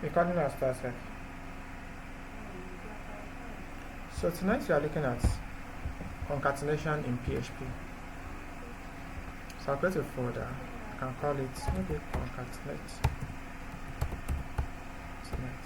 Recording has started. So tonight we are looking at concatenation in PHP. So I'll create a folder. I can call it maybe concatenate tonight.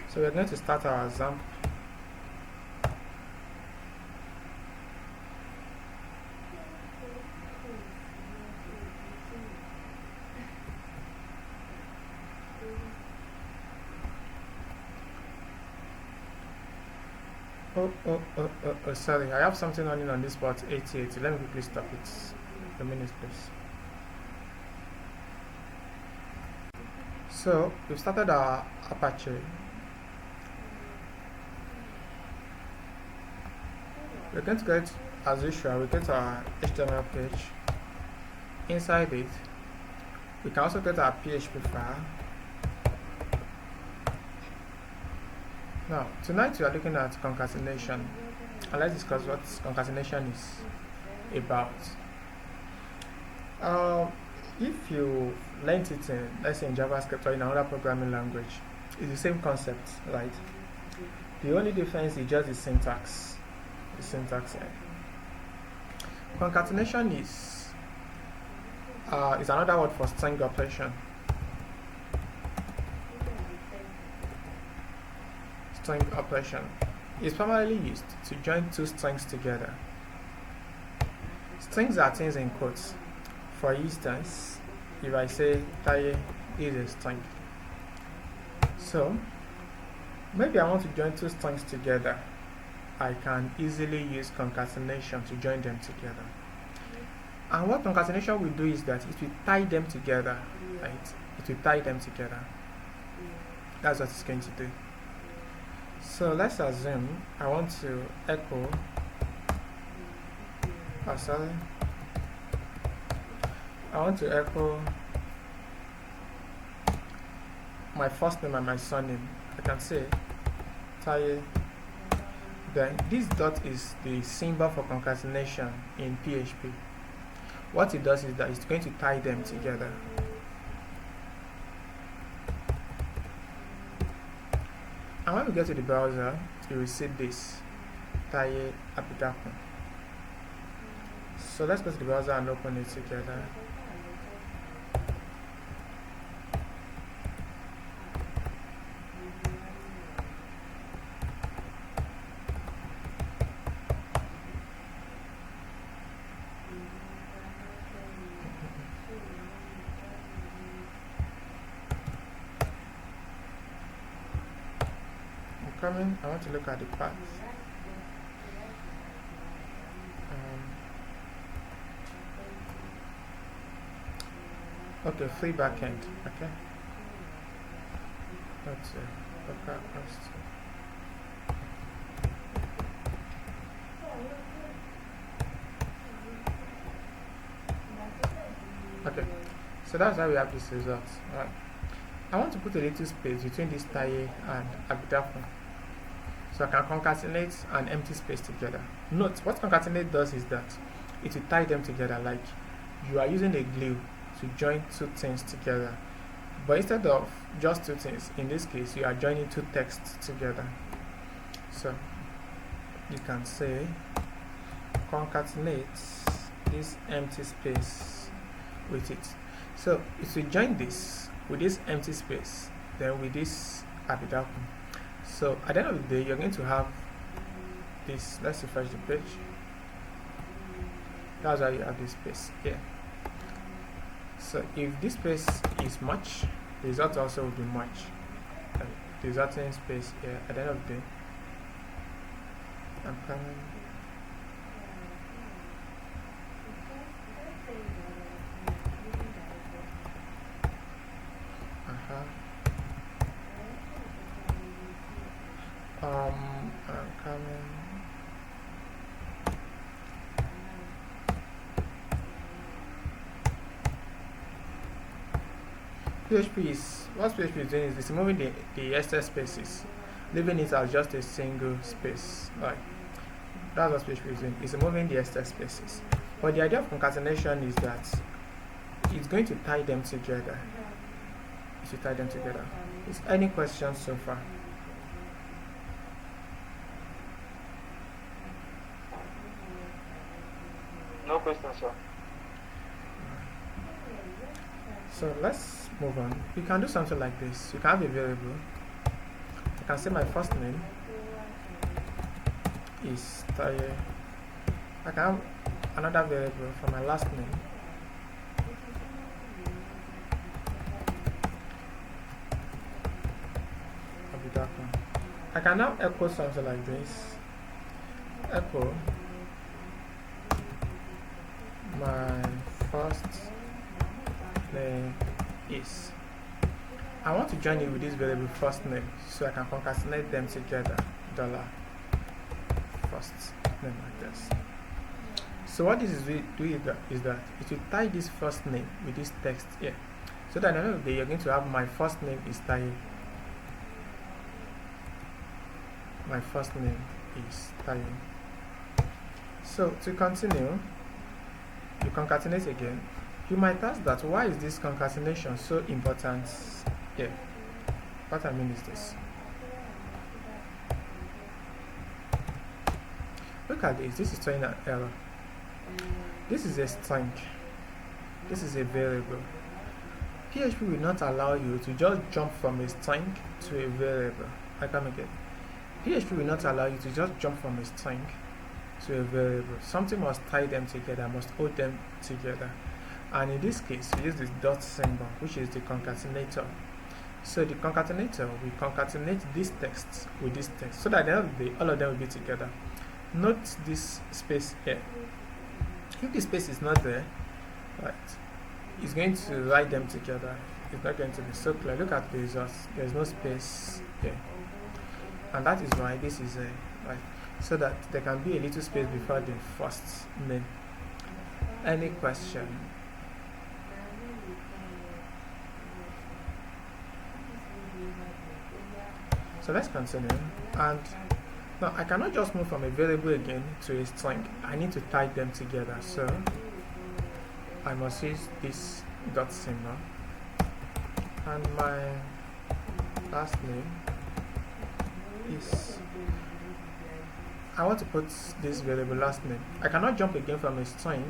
So we're going to start our example. Oh, sorry, I have something running on this port 8080. Let me quickly stop it. A minute, please. So we've started our Apache. We're going to get, as usual, we get our HTML page. Inside it, we can also get our PHP file. Now, tonight we are looking at concatenation, and let's discuss what concatenation is about. If you learned it in, let's say in JavaScript or in another programming language, it's the same concept, right? The only difference is just the syntax. Concatenation is another word for string operation. String operation is primarily used to join two strings together. Strings are things in quotes. For instance, if I say Taye is a string, so maybe I want to join two strings together, I can easily use concatenation to join them together. And what concatenation will do is that it will tie them together, right? It will tie them together. That's what it's going to do. So let's assume I want to echo, I want to echo my first name and my surname. I can say Taye. Then this dot is the symbol for concatenation in PHP. What it does is that it's going to tie them together. And when we get to the browser, you will see this Taye Application. So let's go to the browser and open it together. Coming, I want to look at the path. Okay, free backend. Okay, that's it. Okay, so that's how we have this result. Right. I want to put a little space between this Taye and Abidafo, so I can concatenate an empty space together. Note, what concatenate does is that it will tie them together like you are using a glue to join two things together. But instead of just two things, in this case, you are joining two texts together. So you can say concatenate this empty space with it. So if you join this with this empty space, then with this Abidafo. So at the end of the day, you're going to have this. Let's refresh the page. That's why you have this space here. So if this space is much, the result also will be much. The resulting space here at the end of the day. I'm coming. I'm coming. What PHP is doing is it's removing the extra spaces, leaving it as just a single space. Right. That's what PHP is doing. It's removing the extra spaces. But the idea of concatenation is that it's going to tie them together. It should tie them together. Is any questions so far? No question, sir. So let's move on. You can do something like this. You can have a variable. I can say my first name is Taye. I can have another variable for my last name. I'll be that one. I can now echo something like this. Echo my first name is. I want to join it with this variable first name so I can concatenate them together. Dollar first name like this. So what this is doing is that it will tie this first name with this text here. So that at the end of the day you're going to have my first name is Taye. My first name is Taye. So to continue, you concatenate again. You might ask that why is this concatenation so important here? What I mean is this. Look at this. This is showing an error. This is a string. This is a variable. PHP will not allow you to just jump from a string to a variable. I come again. PHP will not allow you to just jump from a string to a variable. Something must tie them together, must hold them together. And in this case, we use this dot symbol, which is the concatenator. So the concatenator will concatenate this text with this text, so that at the end of the day, all of them will be together. Note this space here. If the space is not there, right, it's going to write them together. It's not going to be so clear. Look at the results. There's no space here, and that is why this is a right, so that there can be a little space before the first name. Any question? So let's continue. And now I cannot just move from a variable again to a string. I need to tie them together. So I must use this dot symbol. And my last name is, I want to put this variable last name. I cannot jump again from a string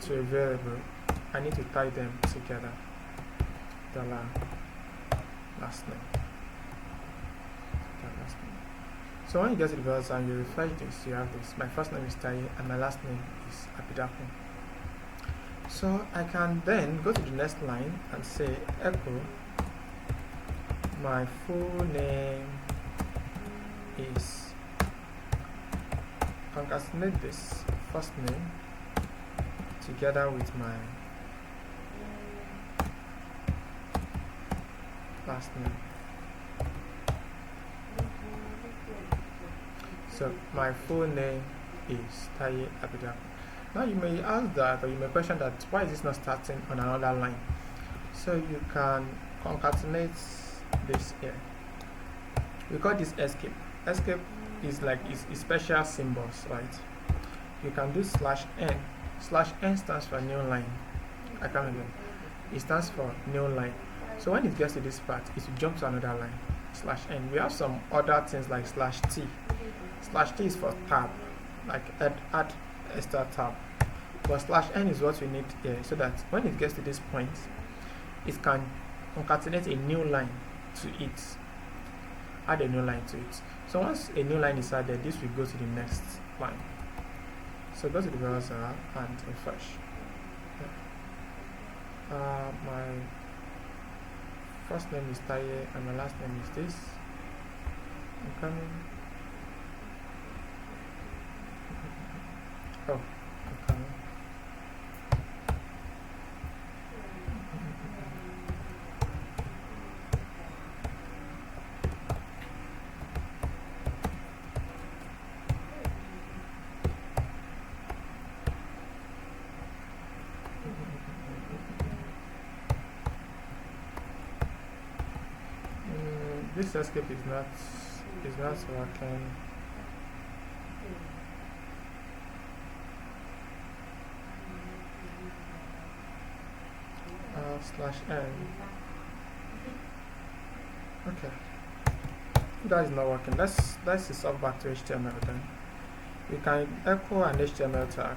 to a variable. I need to tie them together. Dollar last name. So when you get to the browser and you refresh this, you have this. My first name is Taye and my last name is Abidaku. So I can then go to the next line and say echo my full name is, concatenate this first name together with my last name. So my full name is Taye Abidaku. Now you may ask that, or you may question that, why is this not starting on another line? So you can concatenate this here. We call this escape. Escape is like is special symbols, right? You can do /n. /n stands for new line. I come again. It stands for new line. So when it gets to this part, it will jump to another line. /n. We have some other things like /t. /t is for tab, like add extra tab. But /n is what we need here, so that when it gets to this point, it can concatenate a new line to it. Add a new line to it. So once a new line is added, this will go to the next line. So go to the browser and refresh. My first name is Taye and my last name is this. I'm coming. Oh, I'm coming. this escape is not working. /n. Okay, that is not working. Let's swap back to HTML then. We can echo an HTML tag.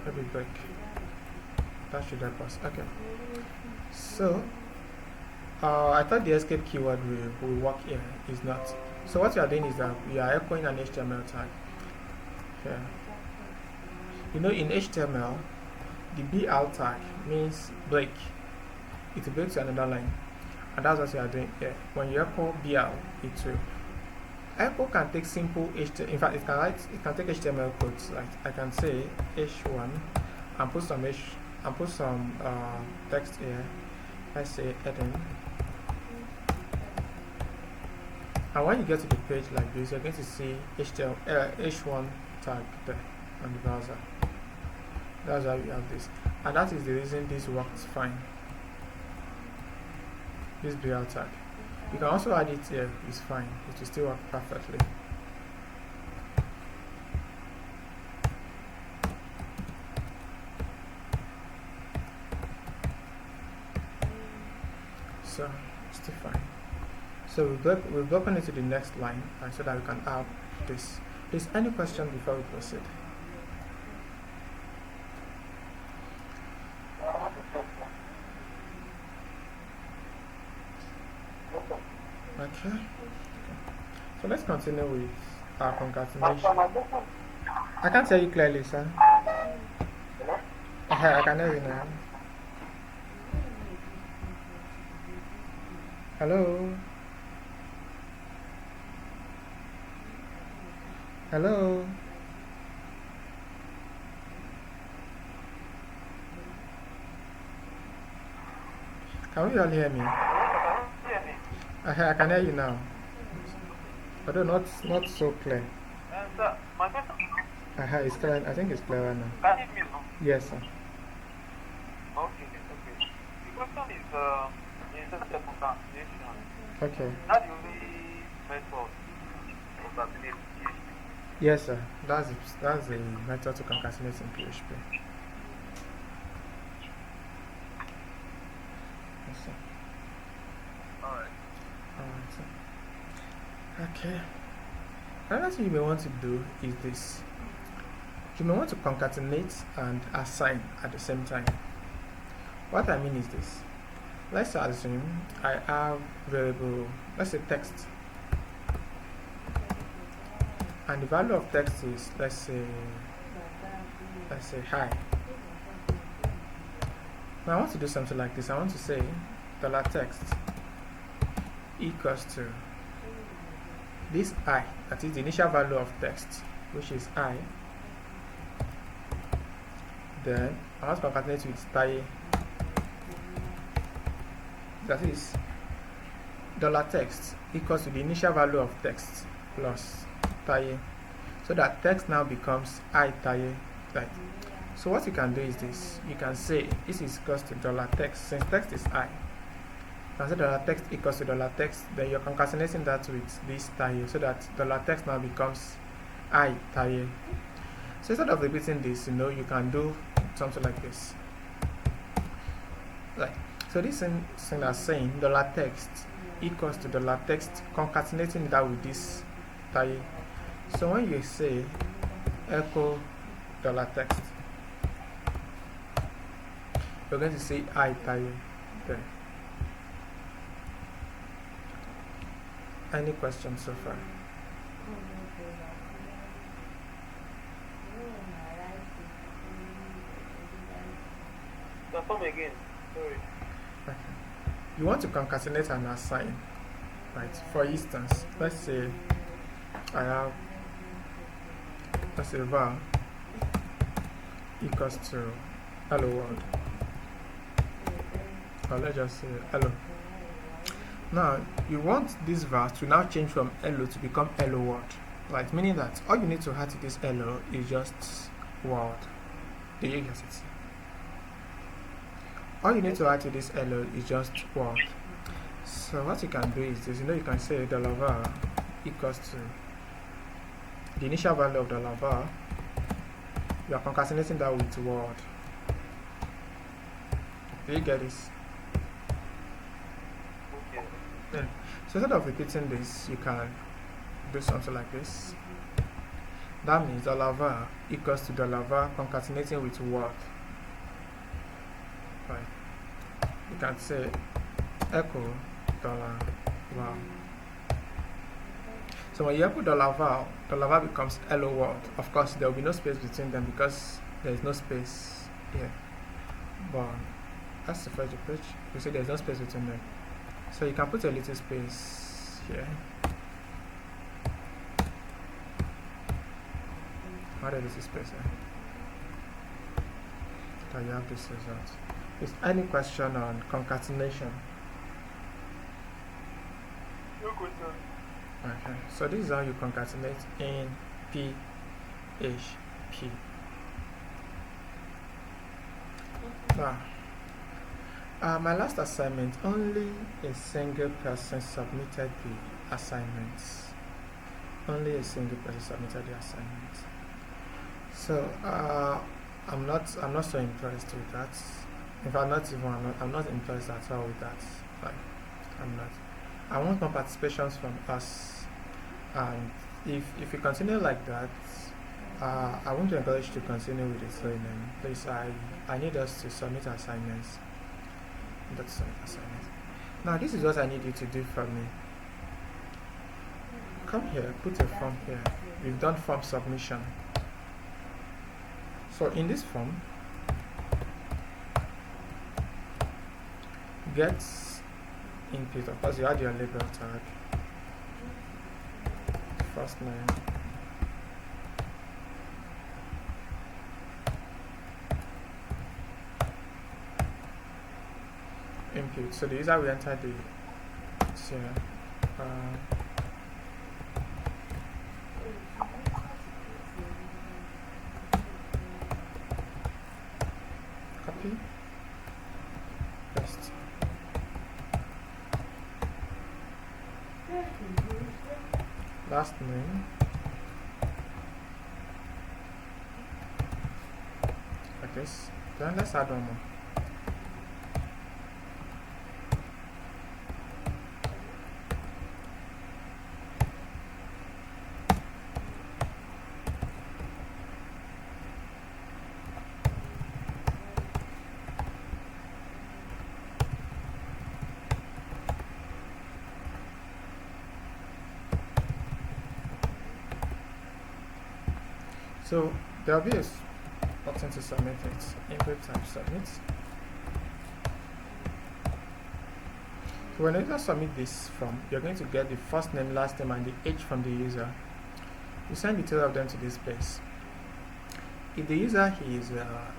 Maybe break. That should help us. Okay. So I thought the escape keyword will work here. Is not. So what we are doing is that we are echoing an HTML tag. Here. You know, in HTML, the BL tag means break. It breaks to another line, and that's what we are doing here. When you echo BL, it will. Echo can take simple HTML. In fact, it can take HTML codes. Like I can say h1 and put some text here. Let's say heading. And when you get to the page like this, you're going to see h1 tag there on the browser. That's why we have this, and that is the reason this works fine. This BL tag. You can also add it here, it's fine. It will still work perfectly. So, still fine. So we'll broken it to the next line, and so that we can have this. Is any question before we proceed? Okay. So let's continue with our concatenation. I can't hear you clearly, sir. I can hear you now. Hello? Hello? Can you all hear me? I can hear you now. Although not so clear. Sir, my question. It's clear. I think it's clearer now. Can you hear me now? Yes, sir. Okay. The question is just a concatenation. Okay. Not the only method to concatenate PHP. Yes, sir. That's the method to concatenate in PHP. Yes, sir. Alright, sir. Okay. Another thing you may want to do is this. You may want to concatenate and assign at the same time. What I mean is this. Let's assume I have variable, let's say text, and the value of text is let's say hi. Now I want to do something like this. I want to say $text equals to this I, that is the initial value of text, which is I. Then I want to concatenate with taye, that is $text equals to the initial value of text plus taye, so that text now becomes I taye, right? So what you can do is this. You can say this is equals to $text, since text is I. You can say $text equals to $text, then you're concatenating that with this taye, so that $text now becomes I taye. So instead of repeating this, you can do something like this. Right. So this thing that's saying $text equals to $text, concatenating that with this taye. So when you say echo $text, you're going to say I taye there. Any questions so far? come again. Sorry. Okay. You want to concatenate and assign, right? For instance, let's say I have var equals to hello world, or let's just say hello. Now you want this var to now change from hello to become hello world, right? Meaning that all you need to add to this hello is just world. Do you get it? All you need to add to this hello is just world. So what you can do is this, you can say $var equals to the initial value of $var. You are concatenating that with word. Do you get this? Okay. Yeah. So instead of repeating this, you can do something like this. That means $var equals to $var concatenating with word. Right. You can say echo $var. So when you echo $var becomes hello world. Of course, there will be no space between them because there is no space here. But that's the first approach. You see, there's no space between them. So you can put a little space here. Add a little space here. So you have this result. Is any question on concatenation? No question. Okay, so this is how you concatenate in PHP. Now, my last assignment, only a single person submitted the assignments. Only a single person submitted the assignment. So I'm not so impressed with that. In fact, I'm not impressed at all with that. Like, I'm not. I want more participations from us, and if we continue like that, I want to encourage you to continue with this learning. Please, I need us to submit assignments. Now, this is what I need you to do for me. Come here, put a form here. We've done form submission. So in this form, get input. Of course, you add your label tag, first name, input. So the user will enter the here. Copy, paste. Last name, like this. Then let's add one more. So there will be a button to submit it. Input type submit. So when you submit this form, you're going to get the first name, last name, and the age from the user. You send the two of them to this place. If the user is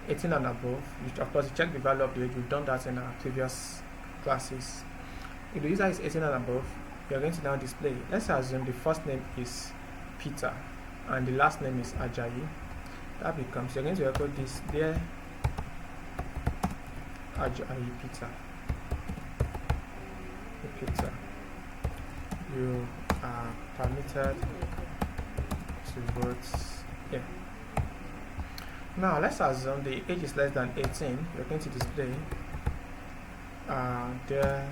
18 and above, of course you check the value of the age. We've done that in our previous classes. If the user is 18 and above, you're going to now display. Let's assume the first name is Peter and the last name is Ajayi. That becomes, you're going to echo this there, Ajayi Peter. You are permitted to vote here. Now let's assume the age is less than 18. You're going to display there,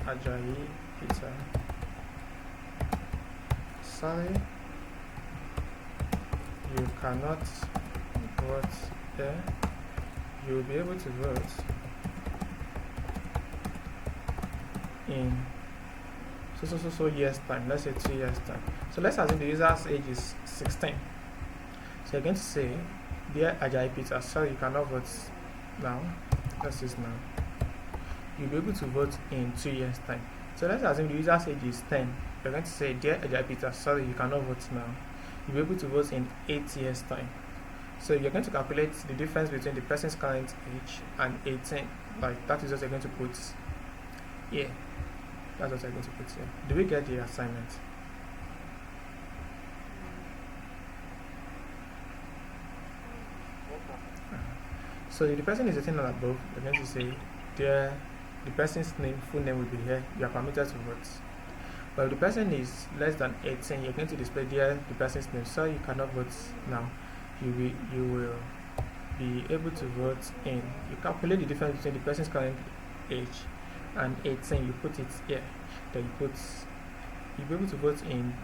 Ajayi Peter. Sorry, you cannot vote there. You will be able to vote in so years time. Let's say 2 years time. So let's assume the user's age is 16. So you're going to say, dear Ajayi Peter, sorry you cannot vote now. That's this now. You'll be able to vote in 2 years time. So let's assume the user's age is 10. You're going to say, dear Ajayi Peter, sorry you cannot vote now. You'll be able to vote in 8 years time. So you're going to calculate the difference between the person's current age and 18. Like that is what you're going to put here. That's what you're going to put here. Do we get the assignment? So if the person is 18 and above, you're going to say, dear the person's name, full name will be here. You are permitted to vote. But if the person is less than 18, you're going to display there the person's name, so you cannot vote now. You will be able to vote in. You calculate the difference between the person's current age and 18. You put it here. Then you'll be able to vote in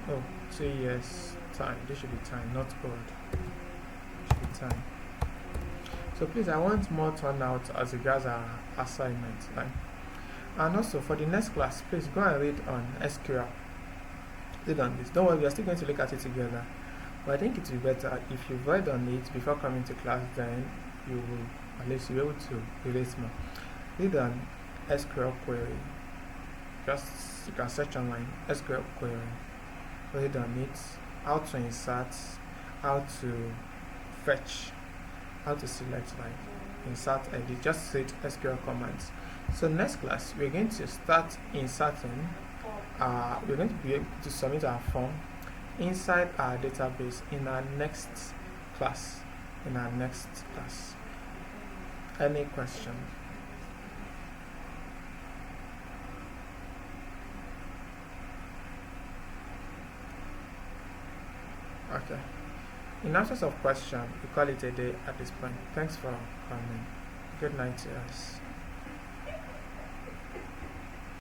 2 years time. This should be time, not old. Should be time. So please, I want more turnout as regards our assignment, right? And also for the next class, please go and read on SQL. Read on this. Don't worry, we are still going to look at it together. But I think it will be better if you read on it before coming to class, then you will at least be able to relate more. Read on SQL query. Just you can search online SQL query. Read on it, how to insert, how to fetch, how to select, like insert, edit. Just read SQL commands. So next class we're going to start inserting. We're going to be able to submit our form inside our database in our next class. Any question? Okay. In absence of question, we call it a day at this point. Thanks for coming. Good night to us.